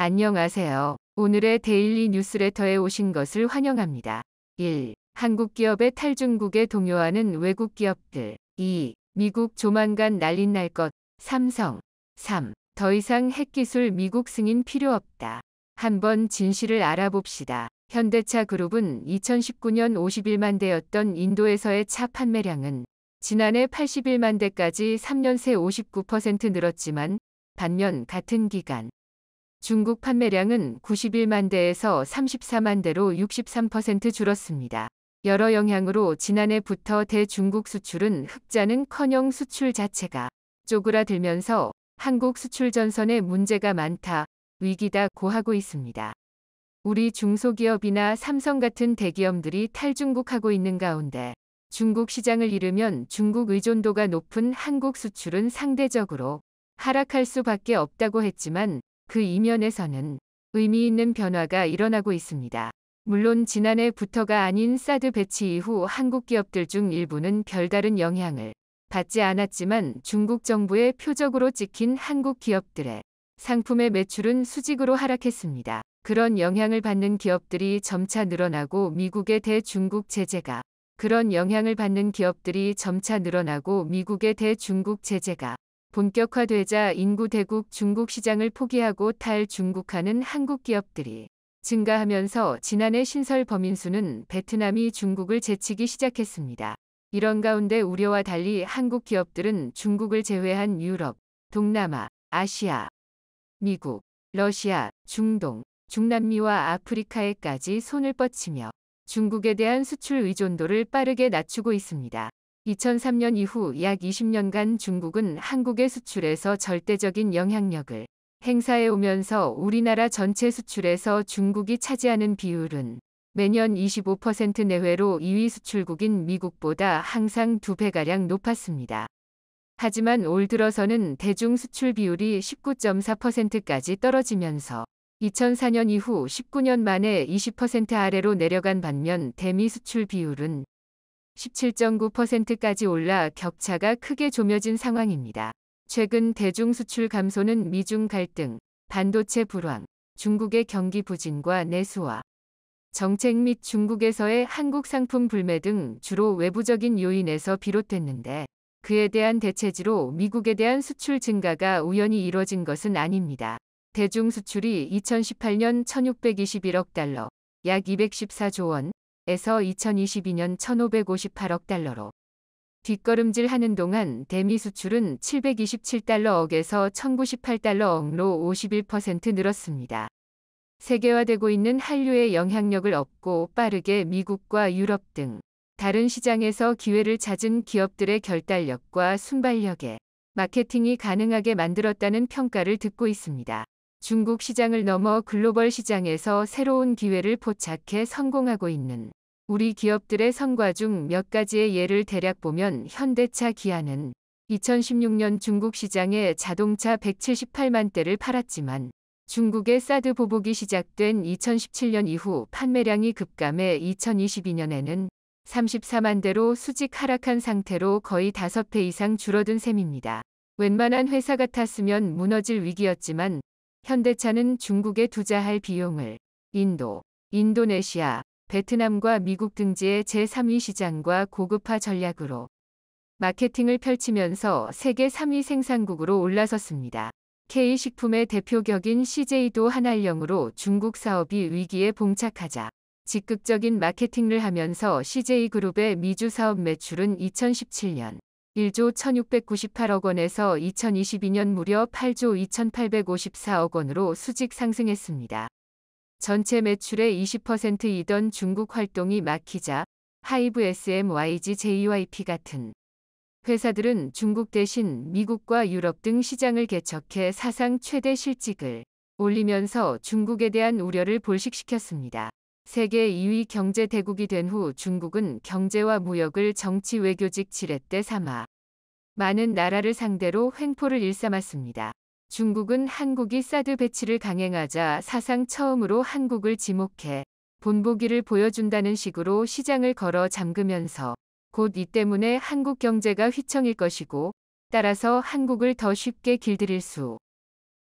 안녕하세요. 오늘의 데일리 뉴스레터에 오신 것을 환영합니다. 1. 한국 기업의 탈중국에 동요하는 외국 기업들. 2. 미국 조만간 난리 날 것. 삼성. 3. 더 이상 핵기술 미국 승인 필요 없다. 한번 진실을 알아봅시다. 현대차 그룹은 2019년 51만 대였던 인도에서의 차 판매량은 지난해 81만 대까지 3년 새 59% 늘었지만 반면 같은 기간 중국 판매량은 91만 대에서 34만 대로 63% 줄었습니다. 여러 영향으로 지난해부터 대중국 수출은 흑자는커녕 수출 자체가 쪼그라들면서 한국 수출 전선에 문제가 많다, 위기다고 하고 있습니다. 우리 중소기업이나 삼성 같은 대기업들이 탈중국하고 있는 가운데 중국 시장을 잃으면 중국 의존도가 높은 한국 수출은 상대적으로 하락할 수밖에 없다고 했지만 그 이면에서는 의미 있는 변화가 일어나고 있습니다. 물론 지난해부터가 아닌 사드 배치 이후 한국 기업들 중 일부는 별다른 영향을 받지 않았지만 중국 정부의 표적으로 찍힌 한국 기업들의 상품의 매출은 수직으로 하락했습니다. 그런 영향을 받는 기업들이 점차 늘어나고 미국의 대중국 제재가 본격화되자 인구 대국 중국 시장을 포기하고 탈중국하는 한국 기업들이 증가하면서 지난해 신설 범인수는 베트남이 중국을 제치기 시작했습니다. 이런 가운데 우려와 달리 한국 기업들은 중국을 제외한 유럽, 동남아, 아시아, 미국, 러시아, 중동, 중남미와 아프리카에까지 손을 뻗치며 중국에 대한 수출 의존도를 빠르게 낮추고 있습니다. 2003년 이후 약 20년간 중국은 한국의 수출에서 절대적인 영향력을 행사해 오면서 우리나라 전체 수출에서 중국이 차지하는 비율은 매년 25% 내외로 2위 수출국인 미국보다 항상 2배가량 높았습니다. 하지만 올 들어서는 대중 수출 비율이 19.4%까지 떨어지면서 2004년 이후 19년 만에 20% 아래로 내려간 반면 대미 수출 비율은 17.9%까지 올라 격차가 크게 좁혀진 상황입니다. 최근 대중 수출 감소는 미중 갈등, 반도체 불황, 중국의 경기 부진과 내수와 정책 및 중국에서의 한국 상품 불매 등 주로 외부적인 요인에서 비롯됐는데 그에 대한 대체지로 미국에 대한 수출 증가가 우연히 이뤄진 것은 아닙니다. 대중 수출이 2018년 1,621억 달러, 약 214조 원에서 2022년 1,558억 달러로 뒷걸음질 하는 동안 대미 수출은 727달러억에서 1,098달러억로 51% 늘었습니다. 세계화되고 있는 한류의 영향력을 얻고 빠르게 미국과 유럽 등 다른 시장에서 기회를 찾은 기업들의 결단력과 순발력에 마케팅이 가능하게 만들었다는 평가를 듣고 있습니다. 중국 시장을 넘어 글로벌 시장에서 새로운 기회를 포착해 성공하고 있는 우리 기업들의 성과 중 몇 가지의 예를 대략 보면 현대차 기아는 2016년 중국 시장에 자동차 178만 대를 팔았지만 중국의 사드 보복이 시작된 2017년 이후 판매량이 급감해 2022년에는 34만 대로 수직 하락한 상태로 거의 5배 이상 줄어든 셈입니다. 웬만한 회사 같았으면 무너질 위기였지만 현대차는 중국에 투자할 비용을 인도, 인도네시아, 베트남과 미국 등지의 제3위 시장과 고급화 전략으로 마케팅을 펼치면서 세계 3위 생산국으로 올라섰습니다. K식품의 대표 격인 CJ도 한알령으로 중국 사업이 위기에 봉착하자 적극적인 마케팅을 하면서 CJ그룹의 미주 사업 매출은 2017년 1조 1,698억 원에서 2022년 무려 8조 2,854억 원으로 수직 상승했습니다. 전체 매출의 20%이던 중국 활동이 막히자 하이브 SMYG JYP 같은 회사들은 중국 대신 미국과 유럽 등 시장을 개척해 사상 최대 실직을 올리면서 중국에 대한 우려를 볼식시켰습니다. 세계 2위 경제 대국이 된 후 중국은 경제와 무역을 정치 외교직 지렛대 삼아 많은 나라를 상대로 횡포를 일삼았습니다. 중국은 한국이 사드 배치를 강행하자 사상 처음으로 한국을 지목해 본보기를 보여준다는 식으로 시장을 걸어 잠그면서 곧 이 때문에 한국 경제가 휘청일 것이고 따라서 한국을 더 쉽게 길들일 수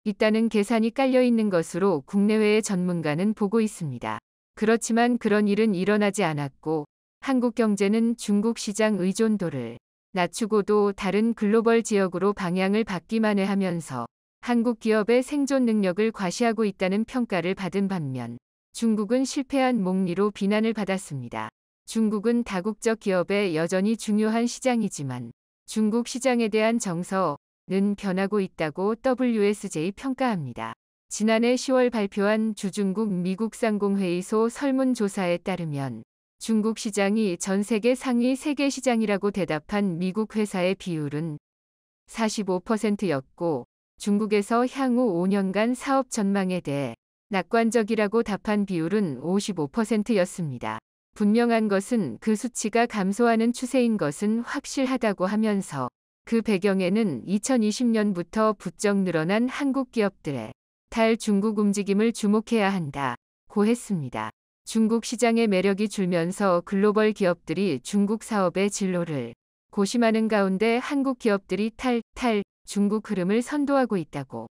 있다는 계산이 깔려 있는 것으로 국내외의 전문가는 보고 있습니다. 그렇지만 그런 일은 일어나지 않았고 한국 경제는 중국 시장 의존도를 낮추고도 다른 글로벌 지역으로 방향을 바뀌만 하면서 한국 기업의 생존 능력을 과시하고 있다는 평가를 받은 반면 중국은 실패한 목리로 비난을 받았습니다. 중국은 다국적 기업에 여전히 중요한 시장이지만 중국 시장에 대한 정서는 변하고 있다고 WSJ 평가합니다. 지난해 10월 발표한 주중국 미국 상공회의소 설문조사에 따르면 중국 시장이 전 세계 상위 3개 시장이라고 대답한 미국 회사의 비율은 45%였고 중국에서 향후 5년간 사업 전망에 대해 낙관적이라고 답한 비율은 55%였습니다. 분명한 것은 그 수치가 감소하는 추세인 것은 확실하다고 하면서 그 배경에는 2020년부터 부쩍 늘어난 한국 기업들의 탈중국 움직임을 주목해야 한다고 했습니다. 중국 시장의 매력이 줄면서 글로벌 기업들이 중국 사업의 진로를 고심하는 가운데 한국 기업들이 중국 흐름을 선도하고 있다고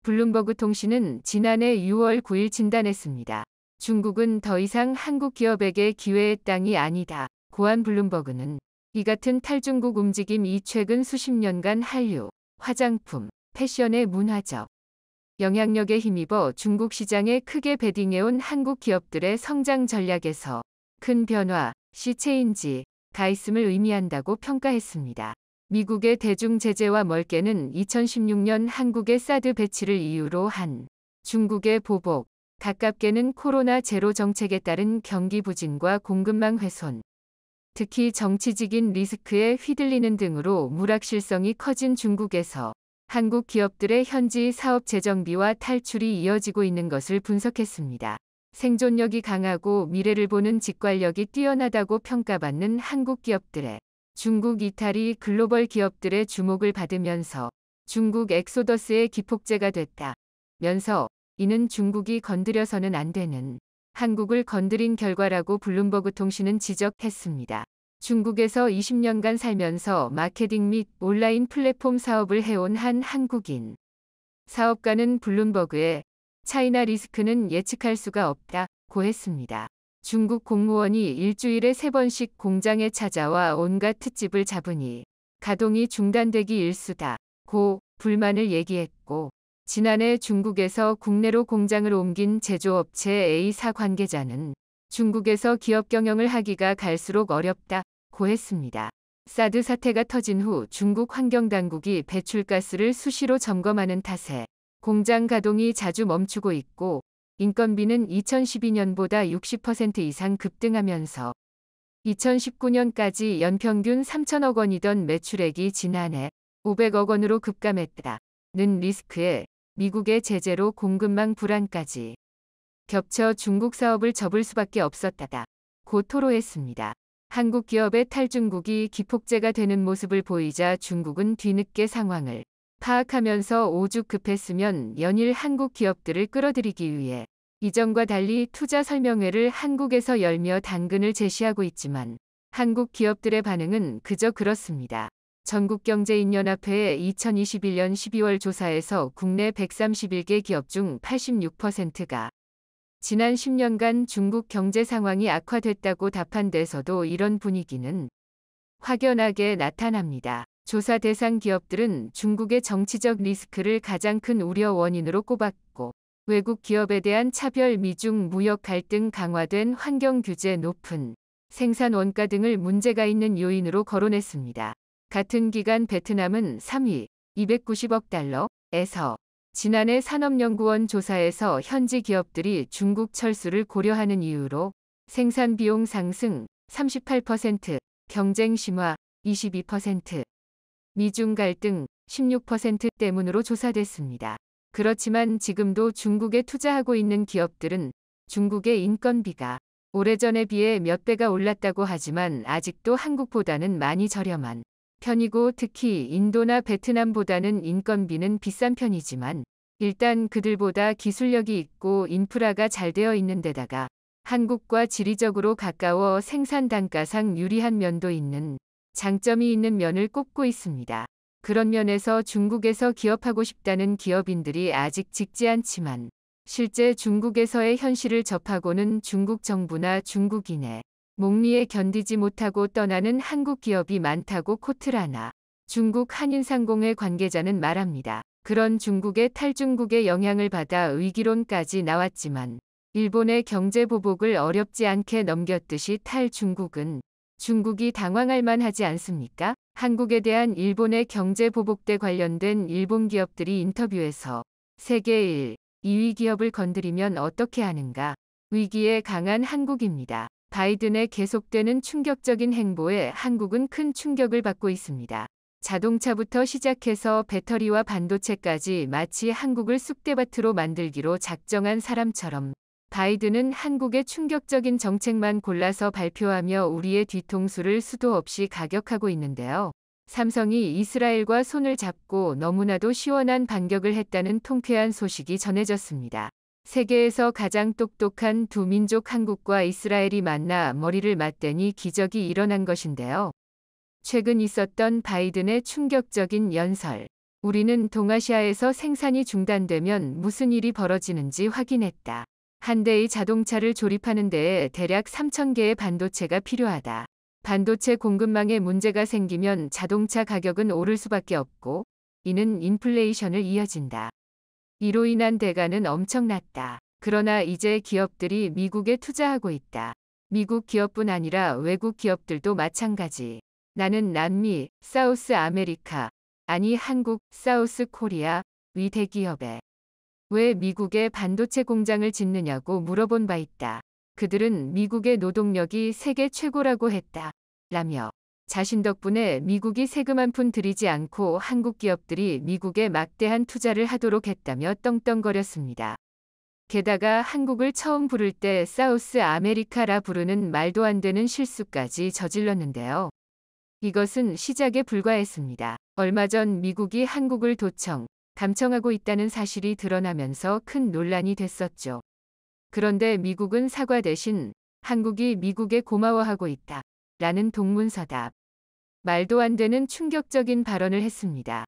블룸버그 통신은 지난해 6월 9일 진단했습니다. 중국은 더 이상 한국 기업에게 기회의 땅이 아니다. 고한 블룸버그는 이 같은 탈중국 움직임이 최근 수십 년간 한류, 화장품, 패션의 문화적 영향력에 힘입어 중국 시장에 크게 베딩해온 한국 기업들의 성장 전략에서 큰 변화, 시체인지가 있음을 의미한다고 평가했습니다. 미국의 대중 제재와 멀게는 2016년 한국의 사드 배치를 이유로 한 중국의 보복, 가깝게는 코로나 제로 정책에 따른 경기 부진과 공급망 훼손, 특히 정치적인 리스크에 휘둘리는 등으로 물악실성이 커진 중국에서 한국 기업들의 현지 사업 재정비와 탈출이 이어지고 있는 것을 분석했습니다. 생존력이 강하고 미래를 보는 직관력이 뛰어나다고 평가받는 한국 기업들의 중국 이탈이 글로벌 기업들의 주목을 받으면서 중국 엑소더스의 기폭제가 됐다면서 이는 중국이 건드려서는 안 되는 한국을 건드린 결과라고 블룸버그 통신은 지적했습니다. 중국에서 20년간 살면서 마케팅 및 온라인 플랫폼 사업을 해온 한 한국인 사업가는 블룸버그에 차이나 리스크는 예측할 수가 없다고 했습니다. 중국 공무원이 일주일에 3번씩 공장에 찾아와 온갖 특집을 잡으니 가동이 중단되기 일쑤다고 불만을 얘기했고 지난해 중국에서 국내로 공장을 옮긴 제조업체 A사 관계자는 중국에서 기업 경영을 하기가 갈수록 어렵다고 했습니다. 사드 사태가 터진 후 중국 환경당국이 배출가스를 수시로 점검하는 탓에 공장 가동이 자주 멈추고 있고 인건비는 2012년보다 60% 이상 급등하면서 2019년까지 연평균 3천억 원이던 매출액이 지난해 500억 원으로 급감했다는 리스크에 미국의 제재로 공급망 불안까지 겹쳐 중국 사업을 접을 수밖에 없었다고 토로했습니다. 한국 기업의 탈중국이 기폭제가 되는 모습을 보이자 중국은 뒤늦게 상황을 파악하면서 오죽 급했으면 연일 한국 기업들을 끌어들이기 위해 이전과 달리 투자 설명회를 한국에서 열며 당근을 제시하고 있지만 한국 기업들의 반응은 그저 그렇습니다. 전국경제인연합회의 2021년 12월 조사에서 국내 131개 기업 중 86%가 지난 10년간 중국 경제 상황이 악화됐다고 답한 데서도 이런 분위기는 확연하게 나타납니다. 조사 대상 기업들은 중국의 정치적 리스크를 가장 큰 우려 원인으로 꼽았고 외국 기업에 대한 차별 미중 무역 갈등 강화된 환경 규제 높은 생산 원가 등을 문제가 있는 요인으로 거론했습니다. 같은 기간 베트남은 3위 290억 달러에서 지난해 산업연구원 조사에서 현지 기업들이 중국 철수를 고려하는 이유로 생산 비용 상승 38%, 경쟁 심화 22%, 미중 갈등 16% 때문으로 조사됐습니다. 그렇지만 지금도 중국에 투자하고 있는 기업들은 중국의 인건비가 오래전에 비해 몇 배가 올랐다고 하지만 아직도 한국보다는 많이 저렴한 편이고 특히 인도나 베트남보다는 인건비는 비싼 편이지만 일단 그들보다 기술력이 있고 인프라가 잘 되어 있는 데다가 한국과 지리적으로 가까워 생산 단가상 유리한 면도 있는 장점이 있는 면을 꼽고 있습니다. 그런 면에서 중국에서 기업하고 싶다는 기업인들이 아직 적지 않지만 실제 중국에서의 현실을 접하고는 중국 정부나 중국인의 목리에 견디지 못하고 떠나는 한국 기업이 많다고 코트라나 중국 한인상공회 관계자는 말합니다. 그런 중국의 탈중국의 영향을 받아 위기론까지 나왔지만 일본의 경제 보복을 어렵지 않게 넘겼듯이 탈중국은 중국이 당황할 만하지 않습니까? 한국에 대한 일본의 경제 보복대 관련된 일본 기업들이 인터뷰에서 세계 1, 2위 기업을 건드리면 어떻게 하는가? 위기에 강한 한국입니다. 바이든의 계속되는 충격적인 행보에 한국은 큰 충격을 받고 있습니다. 자동차부터 시작해서 배터리와 반도체까지 마치 한국을 쑥대밭으로 만들기로 작정한 사람처럼 바이든은 한국의 충격적인 정책만 골라서 발표하며 우리의 뒤통수를 수도 없이 가격하고 있는데요. 삼성이 이스라엘과 손을 잡고 너무나도 시원한 반격을 했다는 통쾌한 소식이 전해졌습니다. 세계에서 가장 똑똑한 두 민족 한국과 이스라엘이 만나 머리를 맞대니 기적이 일어난 것인데요. 최근 있었던 바이든의 충격적인 연설. 우리는 동아시아에서 생산이 중단되면 무슨 일이 벌어지는지 확인했다. 한 대의 자동차를 조립하는 데에 대략 3,000개의 반도체가 필요하다. 반도체 공급망에 문제가 생기면 자동차 가격은 오를 수밖에 없고 이는 인플레이션을 이어진다. 이로 인한 대가는 엄청났다. 그러나 이제 기업들이 미국에 투자하고 있다. 미국 기업뿐 아니라 외국 기업들도 마찬가지. 나는 남미, 사우스 아메리카, 아니 한국, 사우스 코리아, 위 대기업에 왜 미국에 반도체 공장을 짓느냐고 물어본 바 있다. 그들은 미국의 노동력이 세계 최고라고 했다. 라며 자신 덕분에 미국이 세금 한 푼 들이지 않고 한국 기업들이 미국에 막대한 투자를 하도록 했다며 떵떵거렸습니다. 게다가 한국을 처음 부를 때 사우스 아메리카라 부르는 말도 안 되는 실수까지 저질렀는데요. 이것은 시작에 불과했습니다. 얼마 전 미국이 한국을 감청하고 있다는 사실이 드러나면서 큰 논란이 됐었죠. 그런데 미국은 사과 대신 한국이 미국에 고마워하고 있다. 라는 동문서답. 말도 안 되는 충격적인 발언을 했습니다.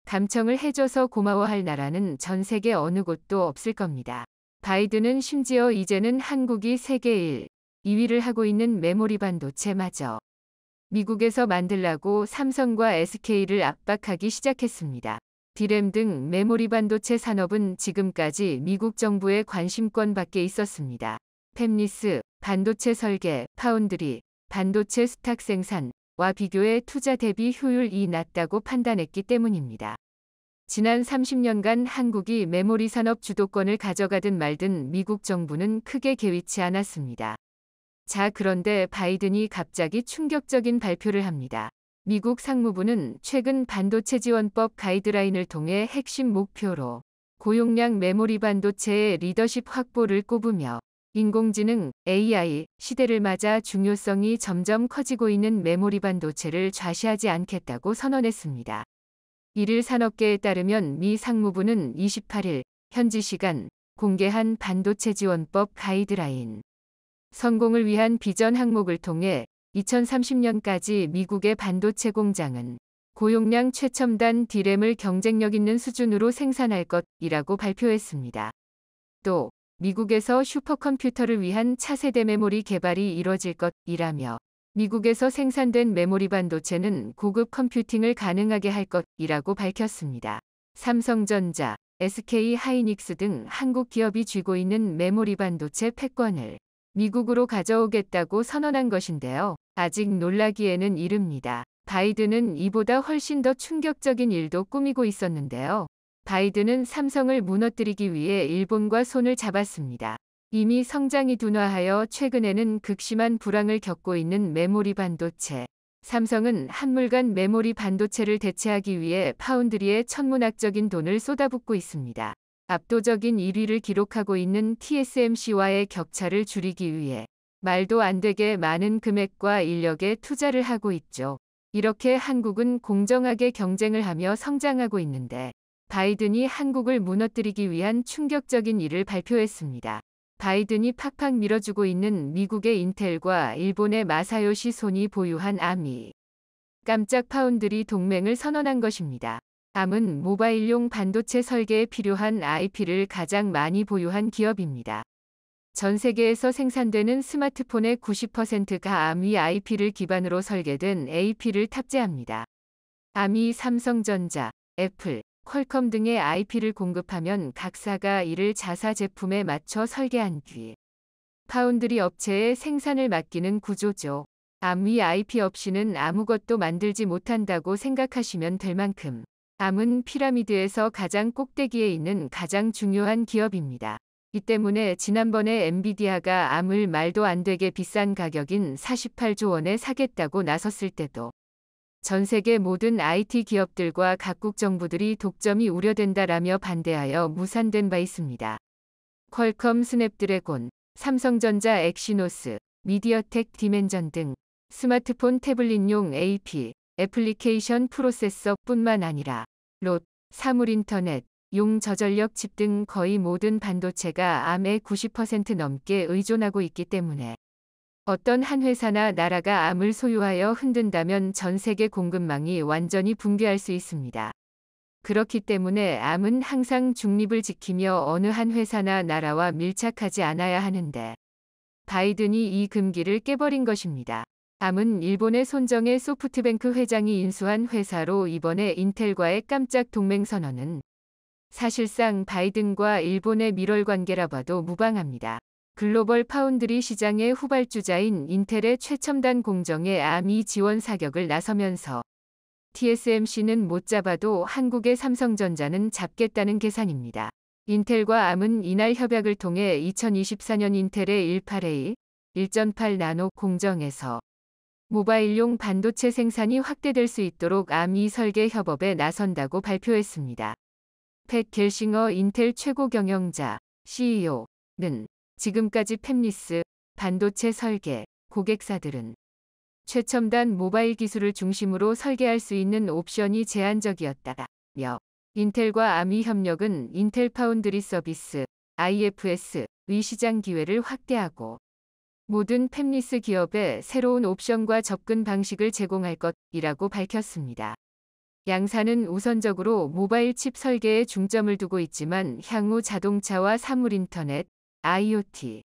감청을 해줘서 고마워할 나라는 전 세계 어느 곳도 없을 겁니다. 바이든은 심지어 이제는 한국이 세계 1, 2위를 하고 있는 메모리 반도체마저 미국에서 만들라고 삼성과 SK를 압박하기 시작했습니다. 디램 등 메모리 반도체 산업은 지금까지 미국 정부의 관심권 밖에 있었습니다. 팹리스, 반도체 설계, 파운드리, 반도체 수탁 생산와 비교해 투자 대비 효율이 낮다고 판단했기 때문입니다. 지난 30년간 한국이 메모리 산업 주도권을 가져가든 말든 미국 정부는 크게 개의치 않았습니다. 자, 그런데 바이든이 갑자기 충격적인 발표를 합니다. 미국 상무부는 최근 반도체 지원법 가이드라인을 통해 핵심 목표로 고용량 메모리 반도체의 리더십 확보를 꼽으며 인공지능 AI 시대를 맞아 중요성이 점점 커지고 있는 메모리 반도체를 좌시하지 않겠다고 선언했습니다. 1일 산업계에 따르면 미 상무부는 28일 현지 시간 공개한 반도체 지원법 가이드라인 성공을 위한 비전 항목을 통해 2030년까지 미국의 반도체 공장은 고용량 최첨단 디램을 경쟁력 있는 수준으로 생산할 것이라고 발표했습니다. 또 미국에서 슈퍼컴퓨터를 위한 차세대 메모리 개발이 이뤄질 것이라며 미국에서 생산된 메모리 반도체는 고급 컴퓨팅을 가능하게 할 것이라고 밝혔습니다. 삼성전자, SK 하이닉스 등 한국 기업이 쥐고 있는 메모리 반도체 패권을 미국으로 가져오겠다고 선언한 것인데요. 아직 놀라기에는 이릅니다. 바이든은 이보다 훨씬 더 충격적인 일도 꾸미고 있었는데요. 바이든은 삼성을 무너뜨리기 위해 일본과 손을 잡았습니다. 이미 성장이 둔화하여 최근에는 극심한 불황을 겪고 있는 메모리 반도체. 삼성은 한물간 메모리 반도체를 대체하기 위해 파운드리에 천문학적인 돈을 쏟아붓고 있습니다. 압도적인 1위를 기록하고 있는 TSMC와의 격차를 줄이기 위해 말도 안 되게 많은 금액과 인력에 투자를 하고 있죠. 이렇게 한국은 공정하게 경쟁을 하며 성장하고 있는데 바이든이 한국을 무너뜨리기 위한 충격적인 일을 발표했습니다. 바이든이 팍팍 밀어주고 있는 미국의 인텔과 일본의 마사요시 손이 보유한 아미가 깜짝 파운드리 동맹을 선언한 것입니다. Arm은 모바일용 반도체 설계에 필요한 IP를 가장 많이 보유한 기업입니다. 전 세계에서 생산되는 스마트폰의 90%가 Arm의 IP를 기반으로 설계된 AP를 탑재합니다. Arm이 삼성전자, 애플, 퀄컴 등의 IP를 공급하면 각사가 이를 자사 제품에 맞춰 설계한 뒤 파운드리 업체에 생산을 맡기는 구조죠. Arm의 IP 없이는 아무것도 만들지 못한다고 생각하시면 될 만큼 Arm은 피라미드에서 가장 꼭대기에 있는 가장 중요한 기업입니다. 이 때문에 지난번에 엔비디아가 Arm을 말도 안 되게 비싼 가격인 48조 원에 사겠다고 나섰을 때도 전 세계 모든 IT 기업들과 각국 정부들이 독점이 우려된다라며 반대하여 무산된 바 있습니다. 퀄컴 스냅드래곤, 삼성전자 엑시노스, 미디어텍 디멘전 등 스마트폰 태블릿용 AP, 애플리케이션 프로세서뿐만 아니라 롯, 사물인터넷, 용 저전력 칩 등 거의 모든 반도체가 Arm에 90% 넘게 의존하고 있기 때문에 어떤 한 회사나 나라가 Arm을 소유하여 흔든다면 전 세계 공급망이 완전히 붕괴할 수 있습니다. 그렇기 때문에 Arm은 항상 중립을 지키며 어느 한 회사나 나라와 밀착하지 않아야 하는데 바이든이 이 금기를 깨버린 것입니다. Arm은 일본의 손정혜 소프트뱅크 회장이 인수한 회사로 이번에 인텔과의 깜짝 동맹 선언은 사실상 바이든과 일본의 밀월 관계라 봐도 무방합니다. 글로벌 파운드리 시장의 후발주자인 인텔의 최첨단 공정에 Arm이 지원 사격을 나서면서 TSMC는 못 잡아도 한국의 삼성전자는 잡겠다는 계산입니다. 인텔과 Arm은 이날 협약을 통해 2024년 인텔의 18A, 1.8 나노 공정에서 모바일용 반도체 생산이 확대될 수 있도록 Arm이 설계 협업에 나선다고 발표했습니다. 팻 겔싱어 인텔 최고 경영자, CEO는 지금까지 팹리스, 반도체 설계, 고객사들은 최첨단 모바일 기술을 중심으로 설계할 수 있는 옵션이 제한적이었다며 인텔과 Arm의 협력은 인텔 파운드리 서비스, IFS의 시장 기회를 확대하고 모든 팹리스 기업에 새로운 옵션과 접근 방식을 제공할 것이라고 밝혔습니다. 양사는 우선적으로 모바일 칩 설계에 중점을 두고 있지만 향후 자동차와 사물인터넷, IoT,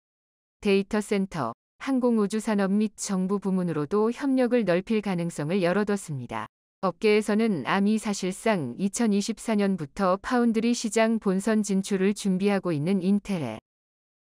데이터 센터, 항공우주산업 및 정부 부문으로도 협력을 넓힐 가능성을 열어뒀습니다. 업계에서는 Arm이 사실상 2024년부터 파운드리 시장 본선 진출을 준비하고 있는 인텔에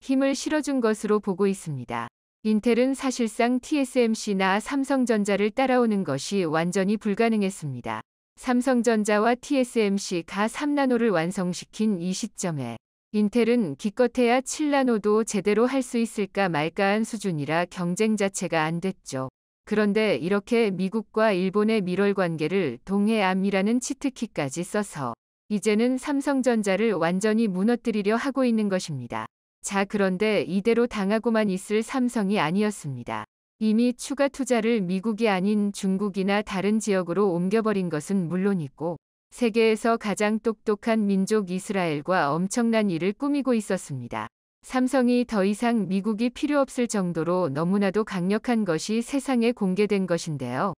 힘을 실어준 것으로 보고 있습니다. 인텔은 사실상 TSMC나 삼성전자를 따라오는 것이 완전히 불가능했습니다. 삼성전자와 TSMC가 3나노를 완성시킨 이 시점에 인텔은 기껏해야 7나노도 제대로 할 수 있을까 말까한 수준이라 경쟁 자체가 안 됐죠. 그런데 이렇게 미국과 일본의 밀월 관계를 동해 Arm이라는 치트키까지 써서 이제는 삼성전자를 완전히 무너뜨리려 하고 있는 것입니다. 자, 그런데 이대로 당하고만 있을 삼성이 아니었습니다. 이미 추가 투자를 미국이 아닌 중국이나 다른 지역으로 옮겨버린 것은 물론이고 세계에서 가장 똑똑한 민족 이스라엘과 엄청난 일을 꾸미고 있었습니다. 삼성이 더 이상 미국이 필요 없을 정도로 너무나도 강력한 것이 세상에 공개된 것인데요.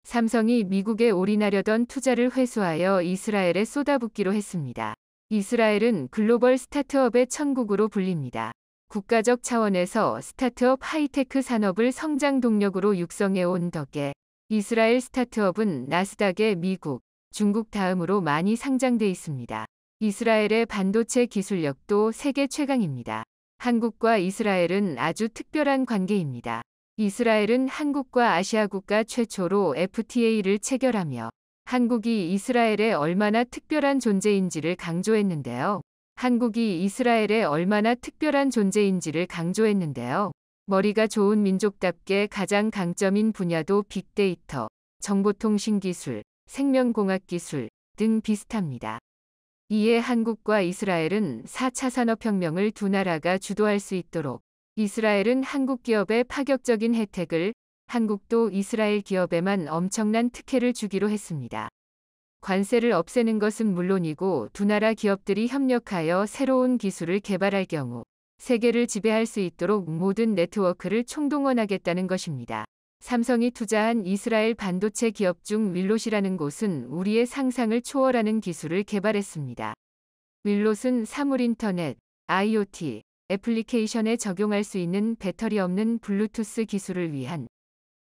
삼성이 미국에 올인하려던 투자를 회수하여 이스라엘에 쏟아붓기로 했습니다. 이스라엘은 글로벌 스타트업의 천국으로 불립니다. 국가적 차원에서 스타트업 하이테크 산업을 성장 동력으로 육성해 온 덕에 이스라엘 스타트업은 나스닥에 미국, 중국 다음으로 많이 상장돼 있습니다. 이스라엘의 반도체 기술력도 세계 최강입니다. 한국과 이스라엘은 아주 특별한 관계입니다. 이스라엘은 한국과 아시아 국가 최초로 FTA를 체결하며 한국이 이스라엘에 얼마나 특별한 존재인지를 강조했는데요. 머리가 좋은 민족답게 가장 강점인 분야도 빅데이터, 정보통신 기술, 생명공학 기술 등 비슷합니다. 이에 한국과 이스라엘은 4차 산업혁명을 두 나라가 주도할 수 있도록 이스라엘은 한국 기업에 파격적인 혜택을, 한국도 이스라엘 기업에만 엄청난 특혜를 주기로 했습니다. 관세를 없애는 것은 물론이고 두 나라 기업들이 협력하여 새로운 기술을 개발할 경우 세계를 지배할 수 있도록 모든 네트워크를 총동원하겠다는 것입니다. 삼성이 투자한 이스라엘 반도체 기업 중 윌롯이라는 곳은 우리의 상상을 초월하는 기술을 개발했습니다. 윌롯은 사물 인터넷, IoT, 애플리케이션에 적용할 수 있는 배터리 없는 블루투스 기술을 위한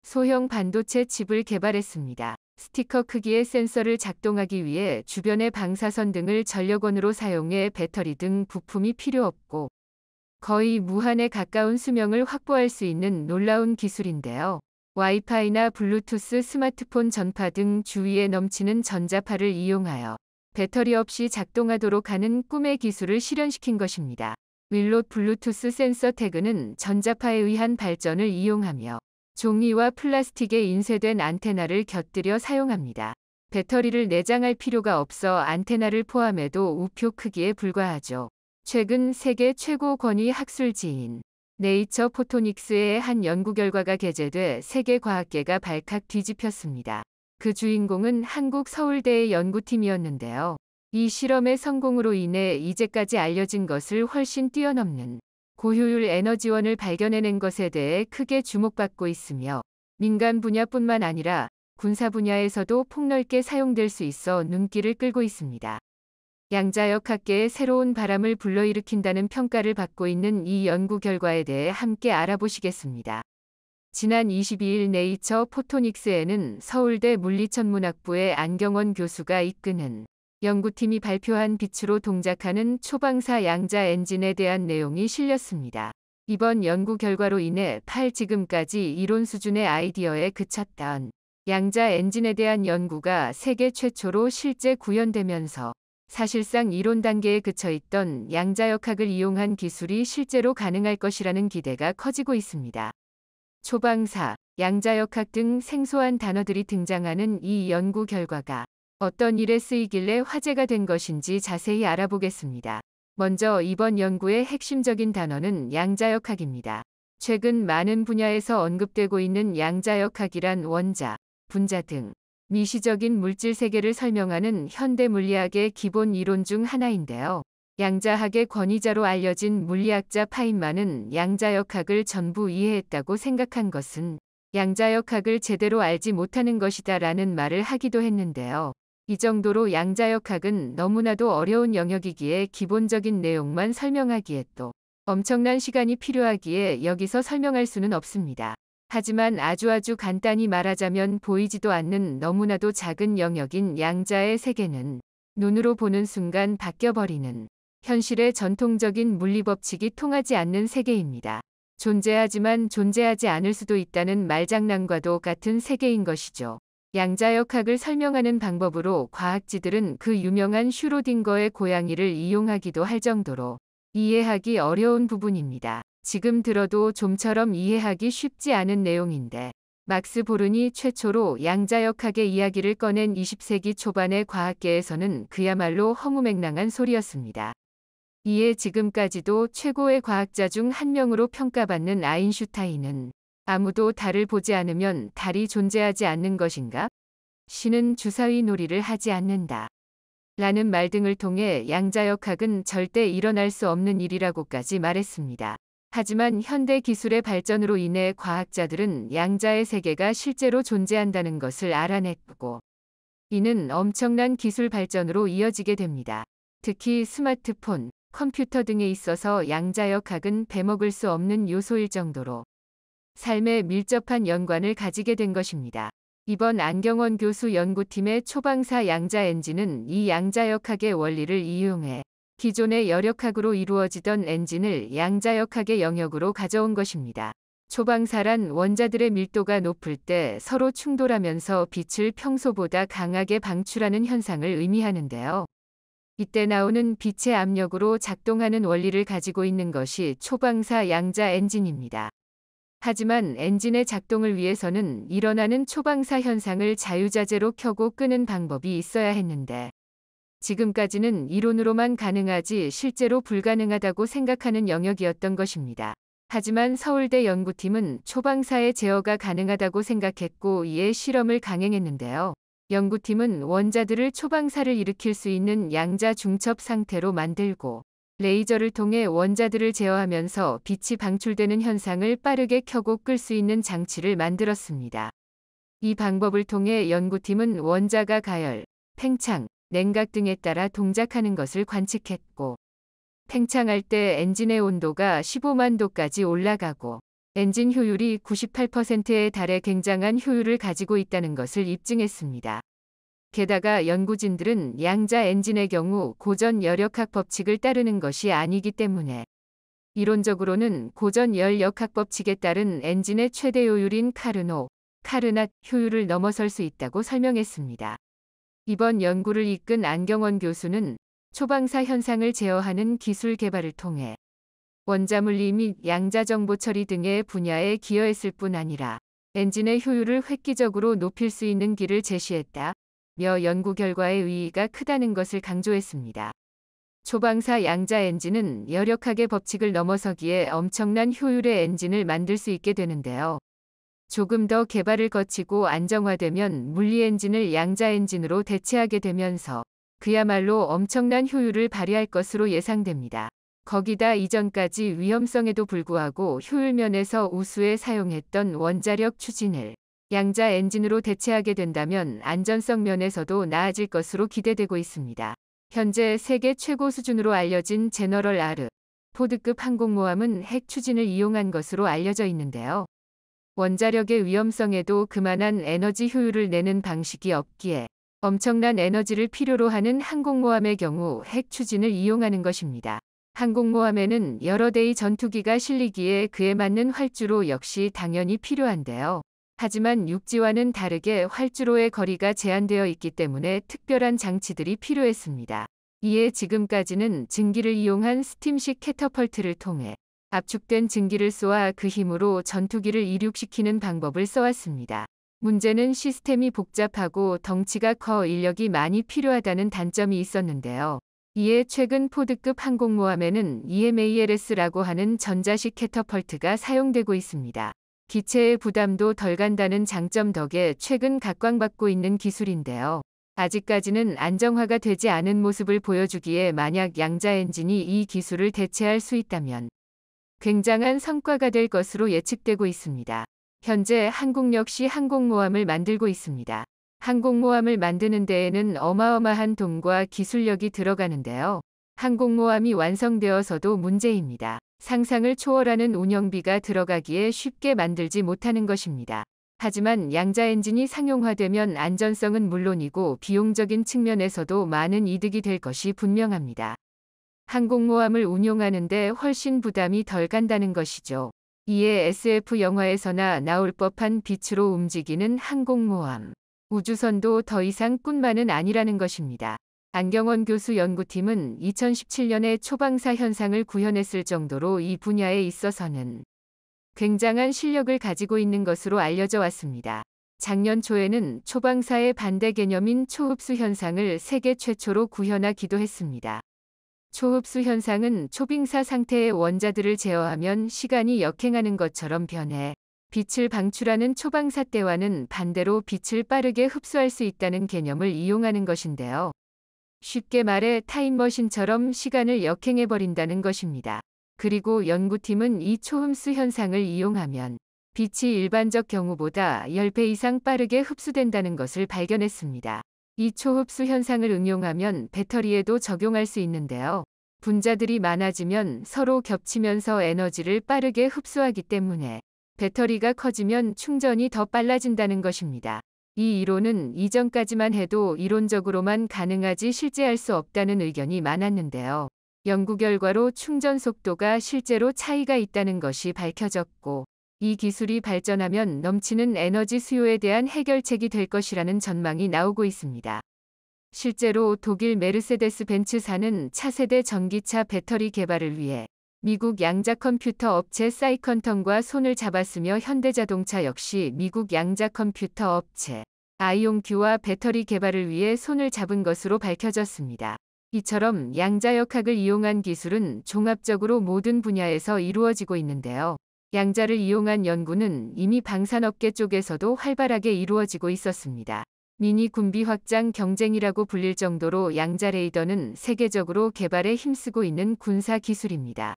소형 반도체 칩을 개발했습니다. 스티커 크기의 센서를 작동하기 위해 주변의 방사선 등을 전력원으로 사용해 배터리 등 부품이 필요 없고 거의 무한에 가까운 수명을 확보할 수 있는 놀라운 기술인데요. 와이파이나 블루투스 스마트폰 전파 등 주위에 넘치는 전자파를 이용하여 배터리 없이 작동하도록 하는 꿈의 기술을 실현시킨 것입니다. 윌롯 블루투스 센서 태그는 전자파에 의한 발전을 이용하며 종이와 플라스틱에 인쇄된 안테나를 곁들여 사용합니다. 배터리를 내장할 필요가 없어 안테나를 포함해도 우표 크기에 불과하죠. 최근 세계 최고 권위 학술지인 네이처 포토닉스의 한 연구 결과가 게재돼 세계 과학계가 발칵 뒤집혔습니다. 그 주인공은 한국 서울대의 연구팀이었는데요. 이 실험의 성공으로 인해 이제까지 알려진 것을 훨씬 뛰어넘는 고효율 에너지원을 발견해낸 것에 대해 크게 주목받고 있으며 민간 분야뿐만 아니라 군사 분야에서도 폭넓게 사용될 수 있어 눈길을 끌고 있습니다. 양자역학계에 새로운 바람을 불러일으킨다는 평가를 받고 있는 이 연구 결과에 대해 함께 알아보시겠습니다. 지난 22일 네이처 포토닉스에는 서울대 물리천문학부의 안경원 교수가 이끄는 연구팀이 발표한 빛으로 동작하는 초방사 양자 엔진에 대한 내용이 실렸습니다. 이번 연구 결과로 인해 지금까지 이론 수준의 아이디어에 그쳤던 양자 엔진에 대한 연구가 세계 최초로 실제 구현되면서 사실상 이론 단계에 그쳐있던 양자역학을 이용한 기술이 실제로 가능할 것이라는 기대가 커지고 있습니다. 초방사, 양자역학 등 생소한 단어들이 등장하는 이 연구 결과가 어떤 일에 쓰이길래 화제가 된 것인지 자세히 알아보겠습니다. 먼저 이번 연구의 핵심적인 단어는 양자역학입니다. 최근 많은 분야에서 언급되고 있는 양자역학이란 원자, 분자 등 미시적인 물질 세계를 설명하는 현대 물리학의 기본 이론 중 하나인데요. 양자학의 권위자로 알려진 물리학자 파인만은 양자역학을 전부 이해했다고 생각한 것은 양자역학을 제대로 알지 못하는 것이다 라는 말을 하기도 했는데요. 이 정도로 양자역학은 너무나도 어려운 영역이기에 기본적인 내용만 설명하기에 또 엄청난 시간이 필요하기에 여기서 설명할 수는 없습니다. 하지만 아주 간단히 말하자면 보이지도 않는 너무나도 작은 영역인 양자의 세계는 눈으로 보는 순간 바뀌어버리는 현실의 전통적인 물리법칙이 통하지 않는 세계입니다. 존재하지만 존재하지 않을 수도 있다는 말장난과도 같은 세계인 것이죠. 양자역학을 설명하는 방법으로 과학지들은 그 유명한 슈로딩거의 고양이를 이용하기도 할 정도로 이해하기 어려운 부분입니다. 지금 들어도 좀처럼 이해하기 쉽지 않은 내용인데 막스 보른이 최초로 양자역학의 이야기를 꺼낸 20세기 초반의 과학계에서는 그야말로 허무맹랑한 소리였습니다. 이에 지금까지도 최고의 과학자 중 한 명으로 평가받는 아인슈타인은 아무도 달을 보지 않으면 달이 존재하지 않는 것인가? 신은 주사위 놀이를 하지 않는다. 라는 말 등을 통해 양자역학은 절대 일어날 수 없는 일이라고까지 말했습니다. 하지만 현대 기술의 발전으로 인해 과학자들은 양자의 세계가 실제로 존재한다는 것을 알아냈고 이는 엄청난 기술 발전으로 이어지게 됩니다. 특히 스마트폰, 컴퓨터 등에 있어서 양자역학은 빼먹을 수 없는 요소일 정도로 삶에 밀접한 연관을 가지게 된 것입니다. 이번 안경원 교수 연구팀의 초방사 양자 엔진은 이 양자역학의 원리를 이용해 기존의 열역학으로 이루어지던 엔진을 양자역학의 영역으로 가져온 것입니다. 초방사란 원자들의 밀도가 높을 때 서로 충돌하면서 빛을 평소보다 강하게 방출하는 현상을 의미하는데요. 이때 나오는 빛의 압력으로 작동하는 원리를 가지고 있는 것이 초방사 양자 엔진입니다. 하지만 엔진의 작동을 위해서는 일어나는 초방사 현상을 자유자재로 켜고 끄는 방법이 있어야 했는데 지금까지는 이론으로만 가능하지 실제로 불가능하다고 생각하는 영역이었던 것입니다. 하지만 서울대 연구팀은 초방사의 제어가 가능하다고 생각했고 이에 실험을 강행했는데요. 연구팀은 원자들을 초방사를 일으킬 수 있는 양자 중첩 상태로 만들고 레이저를 통해 원자들을 제어하면서 빛이 방출되는 현상을 빠르게 켜고 끌 수 있는 장치를 만들었습니다. 이 방법을 통해 연구팀은 원자가 가열, 팽창, 냉각 등에 따라 동작하는 것을 관측했고, 팽창할 때 엔진의 온도가 15만 도까지 올라가고 엔진 효율이 98%에 달해 굉장한 효율을 가지고 있다는 것을 입증했습니다. 게다가 연구진들은 양자 엔진의 경우 고전 열역학 법칙을 따르는 것이 아니기 때문에 이론적으로는 고전 열역학 법칙에 따른 엔진의 최대 효율인 카르낫 효율을 넘어설 수 있다고 설명했습니다. 이번 연구를 이끈 안경원 교수는 초방사 현상을 제어하는 기술 개발을 통해 원자물리 및 양자 정보 처리 등의 분야에 기여했을 뿐 아니라 엔진의 효율을 획기적으로 높일 수 있는 길을 제시했다며 연구 결과의 의의가 크다는 것을 강조했습니다. 초방사 양자 엔진은 열역학의 법칙을 넘어서기에 엄청난 효율의 엔진을 만들 수 있게 되는데요. 조금 더 개발을 거치고 안정화되면 물리 엔진을 양자 엔진으로 대체하게 되면서 그야말로 엄청난 효율을 발휘할 것으로 예상됩니다. 거기다 이전까지 위험성에도 불구하고 효율 면에서 우수에 사용했던 원자력 추진을 양자 엔진으로 대체하게 된다면 안전성 면에서도 나아질 것으로 기대되고 있습니다. 현재 세계 최고 수준으로 알려진 제너럴 포드급 항공모함은 핵 추진을 이용한 것으로 알려져 있는데요. 원자력의 위험성에도 그만한 에너지 효율을 내는 방식이 없기에 엄청난 에너지를 필요로 하는 항공모함의 경우 핵 추진을 이용하는 것입니다. 항공모함에는 여러 대의 전투기가 실리기에 그에 맞는 활주로 역시 당연히 필요한데요. 하지만 육지와는 다르게 활주로의 거리가 제한되어 있기 때문에 특별한 장치들이 필요했습니다. 이에 지금까지는 증기를 이용한 스팀식 캐터펄트를 통해 압축된 증기를 쏘아 그 힘으로 전투기를 이륙시키는 방법을 써왔습니다. 문제는 시스템이 복잡하고 덩치가 커 인력이 많이 필요하다는 단점이 있었는데요. 이에 최근 포드급 항공모함에는 EMALS라고 하는 전자식 캐터펄트가 사용되고 있습니다. 기체의 부담도 덜 간다는 장점 덕에 최근 각광받고 있는 기술인데요. 아직까지는 안정화가 되지 않은 모습을 보여주기에 만약 양자 엔진이 이 기술을 대체할 수 있다면 굉장한 성과가 될 것으로 예측되고 있습니다. 현재 한국 역시 항공모함을 만들고 있습니다. 항공모함을 만드는 데에는 어마어마한 돈과 기술력이 들어가는데요. 항공모함이 완성되어서도 문제입니다. 상상을 초월하는 운영비가 들어가기에 쉽게 만들지 못하는 것입니다. 하지만 양자 엔진이 상용화되면 안전성은 물론이고 비용적인 측면에서도 많은 이득이 될 것이 분명합니다. 항공모함을 운용하는 데 훨씬 부담이 덜 간다는 것이죠. 이에 SF 영화에서나 나올 법한 빛으로 움직이는 항공모함. 우주선도 더 이상 꿈만은 아니라는 것입니다. 안경원 교수 연구팀은 2017년에 초방사 현상을 구현했을 정도로 이 분야에 있어서는 굉장한 실력을 가지고 있는 것으로 알려져 왔습니다. 작년 초에는 초방사의 반대 개념인 초흡수 현상을 세계 최초로 구현하기도 했습니다. 초흡수 현상은 초빙사 상태의 원자들을 제어하면 시간이 역행하는 것처럼 변해 빛을 방출하는 초방사 때와는 반대로 빛을 빠르게 흡수할 수 있다는 개념을 이용하는 것인데요. 쉽게 말해 타임머신처럼 시간을 역행해버린다는 것입니다. 그리고 연구팀은 이 초흡수 현상을 이용하면 빛이 일반적 경우보다 10배 이상 빠르게 흡수된다는 것을 발견했습니다. 이 초흡수 현상을 응용하면 배터리에도 적용할 수 있는데요. 분자들이 많아지면 서로 겹치면서 에너지를 빠르게 흡수하기 때문에 배터리가 커지면 충전이 더 빨라진다는 것입니다. 이 이론은 이전까지만 해도 이론적으로만 가능하지 실제 할 수 없다는 의견이 많았는데요. 연구 결과로 충전 속도가 실제로 차이가 있다는 것이 밝혀졌고, 이 기술이 발전하면 넘치는 에너지 수요에 대한 해결책이 될 것이라는 전망이 나오고 있습니다. 실제로 독일 메르세데스 벤츠사는 차세대 전기차 배터리 개발을 위해 미국 양자 컴퓨터 업체 사이컨턴과 손을 잡았으며 현대자동차 역시 미국 양자 컴퓨터 업체 아이온큐와 배터리 개발을 위해 손을 잡은 것으로 밝혀졌습니다. 이처럼 양자역학을 이용한 기술은 종합적으로 모든 분야에서 이루어지고 있는데요. 양자를 이용한 연구는 이미 방산업계 쪽에서도 활발하게 이루어지고 있었습니다. 미니 군비 확장 경쟁이라고 불릴 정도로 양자 레이더는 세계적으로 개발에 힘쓰고 있는 군사 기술입니다.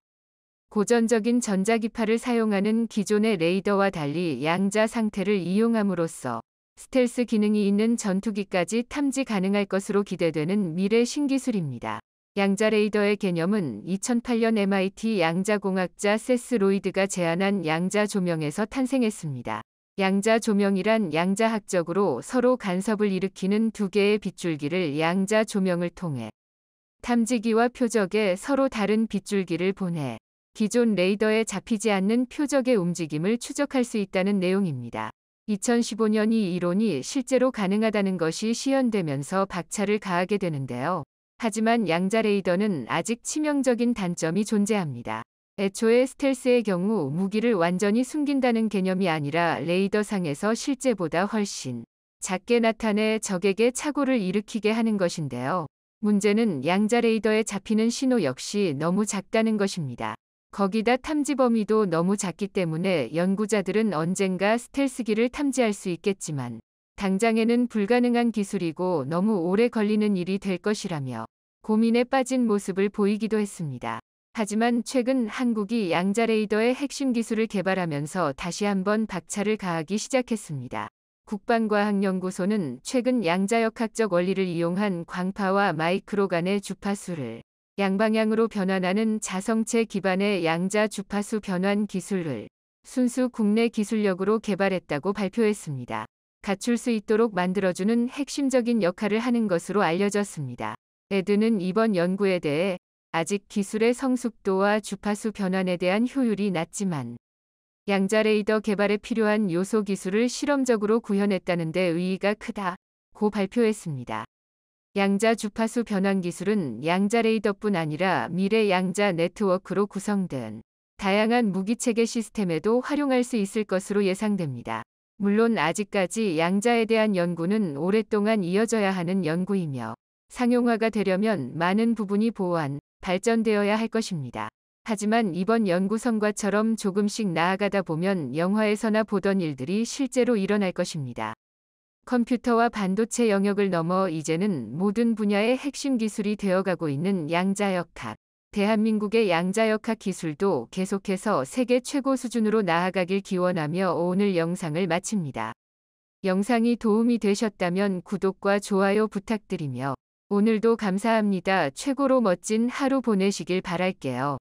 고전적인 전자기파를 사용하는 기존의 레이더와 달리 양자 상태를 이용함으로써 스텔스 기능이 있는 전투기까지 탐지 가능할 것으로 기대되는 미래 신기술입니다. 양자 레이더의 개념은 2008년 MIT 양자공학자 세스 로이드가 제안한 양자 조명에서 탄생했습니다. 양자 조명이란 양자학적으로 서로 간섭을 일으키는 두 개의 빗줄기를 양자 조명을 통해 탐지기와 표적에 서로 다른 빗줄기를 보내 기존 레이더에 잡히지 않는 표적의 움직임을 추적할 수 있다는 내용입니다. 2015년 이 이론이 실제로 가능하다는 것이 시연되면서 박차를 가하게 되는데요. 하지만 양자 레이더는 아직 치명적인 단점이 존재합니다. 애초에 스텔스의 경우 무기를 완전히 숨긴다는 개념이 아니라 레이더상에서 실제보다 훨씬 작게 나타내 적에게 착오를 일으키게 하는 것인데요. 문제는 양자 레이더에 잡히는 신호 역시 너무 작다는 것입니다. 거기다 탐지 범위도 너무 작기 때문에 연구자들은 언젠가 스텔스기를 탐지할 수 있겠지만 당장에는 불가능한 기술이고 너무 오래 걸리는 일이 될 것이라며 고민에 빠진 모습을 보이기도 했습니다. 하지만 최근 한국이 양자 레이더의 핵심 기술을 개발하면서 다시 한번 박차를 가하기 시작했습니다. 국방과학연구소는 최근 양자역학적 원리를 이용한 광파와 마이크로 간의 주파수를 양방향으로 변환하는 자성체 기반의 양자 주파수 변환 기술을 순수 국내 기술력으로 개발했다고 발표했습니다. 갖출 수 있도록 만들어주는 핵심적인 역할을 하는 것으로 알려졌습니다. 에드는 이번 연구에 대해 아직 기술의 성숙도와 주파수 변환에 대한 효율이 낮지만 양자 레이더 개발에 필요한 요소 기술을 실험적으로 구현했다는 데 의의가 크다고 발표했습니다. 양자 주파수 변환 기술은 양자 레이더뿐 아니라 미래 양자 네트워크로 구성된 다양한 무기체계 시스템에도 활용할 수 있을 것으로 예상됩니다. 물론 아직까지 양자에 대한 연구는 오랫동안 이어져야 하는 연구이며 상용화가 되려면 많은 부분이 보완, 발전되어야 할 것입니다. 하지만 이번 연구 성과처럼 조금씩 나아가다 보면 영화에서나 보던 일들이 실제로 일어날 것입니다. 컴퓨터와 반도체 영역을 넘어 이제는 모든 분야의 핵심 기술이 되어가고 있는 양자역학. 대한민국의 양자역학 기술도 계속해서 세계 최고 수준으로 나아가길 기원하며 오늘 영상을 마칩니다. 영상이 도움이 되셨다면 구독과 좋아요 부탁드리며 오늘도 감사합니다. 최고로 멋진 하루 보내시길 바랄게요.